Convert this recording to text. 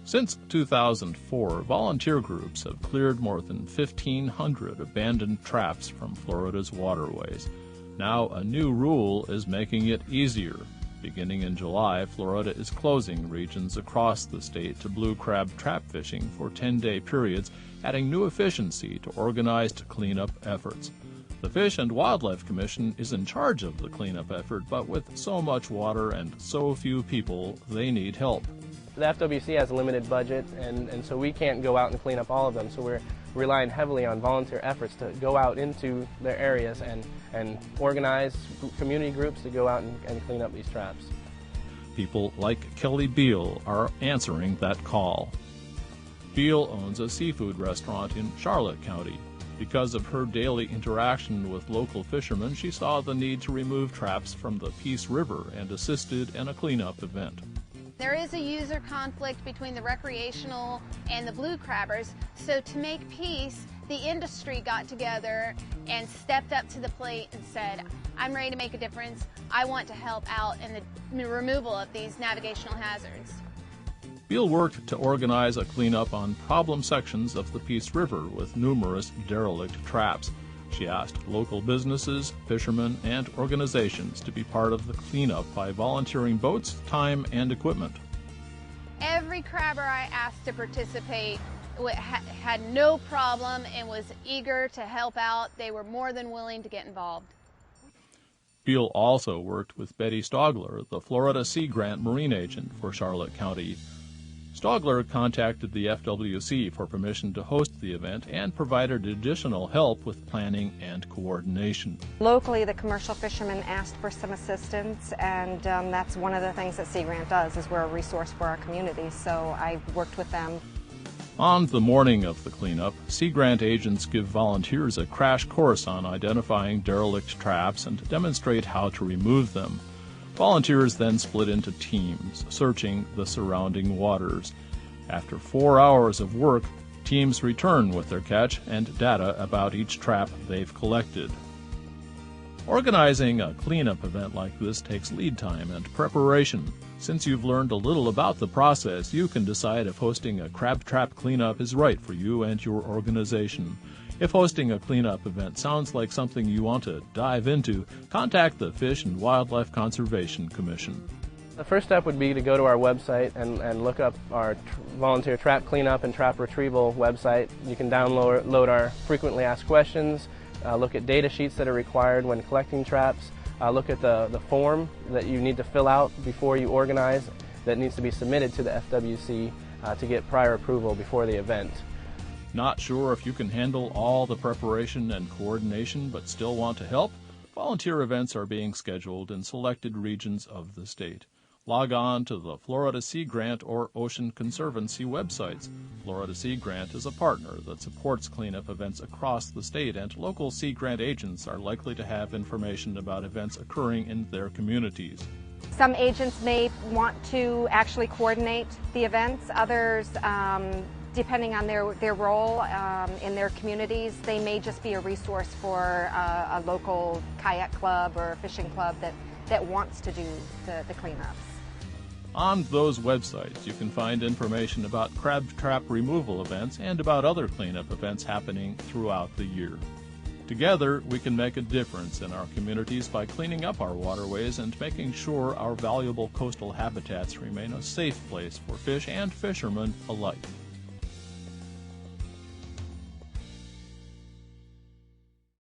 Since 2004, volunteer groups have cleared more than 1,500 abandoned traps from Florida's waterways. Now, a new rule is making it easier. Beginning in July, Florida is closing regions across the state to blue crab trap fishing for 10-day periods, adding new efficiency to organized cleanup efforts. The Fish and Wildlife Commission is in charge of the cleanup effort, but with so much water and so few people, they need help. The FWC has a limited budget, and so we can't go out and clean up all of them, so we're relying heavily on volunteer efforts to go out into their areas and organize community groups to go out and clean up these traps. People like Kelly Beal are answering that call. Beal owns a seafood restaurant in Charlotte County. Because of her daily interaction with local fishermen, she saw the need to remove traps from the Peace River and assisted in a cleanup event. There is a user conflict between the recreational and the blue crabbers, so to make peace, the industry got together and stepped up to the plate and said, I'm ready to make a difference. I want to help out in the removal of these navigational hazards. Beal worked to organize a cleanup on problem sections of the Peace River with numerous derelict traps. She asked local businesses, fishermen, and organizations to be part of the cleanup by volunteering boats, time, and equipment. Every crabber I asked to participate had no problem and was eager to help out. They were more than willing to get involved. Beal also worked with Betty Stogler, the Florida Sea Grant Marine Agent for Charlotte County. Stogler contacted the FWC for permission to host the event and provided additional help with planning and coordination. Locally, the commercial fishermen asked for some assistance, and that's one of the things that Sea Grant does, is we're a resource for our community, so I worked with them. On the morning of the cleanup, Sea Grant agents give volunteers a crash course on identifying derelict traps and demonstrate how to remove them. Volunteers then split into teams, searching the surrounding waters. After 4 hours of work, teams return with their catch and data about each trap they've collected. Organizing a cleanup event like this takes lead time and preparation. Since you've learned a little about the process, you can decide if hosting a crab trap cleanup is right for you and your organization. If hosting a cleanup event sounds like something you want to dive into, contact the Fish and Wildlife Conservation Commission. The first step would be to go to our website and look up our volunteer trap cleanup and trap retrieval website. You can download our frequently asked questions, look at data sheets that are required when collecting traps, look at the form that you need to fill out before you organize that needs to be submitted to the FWC to get prior approval before the event. Not sure if you can handle all the preparation and coordination but still want to help? Volunteer events are being scheduled in selected regions of the state. Log on to the Florida Sea Grant or Ocean Conservancy websites. Florida Sea Grant is a partner that supports cleanup events across the state, and local Sea Grant agents are likely to have information about events occurring in their communities. Some agents may want to actually coordinate the events. Others, depending on their role in their communities, they may just be a resource for a local kayak club or fishing club that wants to do the cleanups. On those websites, you can find information about crab trap removal events and about other cleanup events happening throughout the year. Together, we can make a difference in our communities by cleaning up our waterways and making sure our valuable coastal habitats remain a safe place for fish and fishermen alike.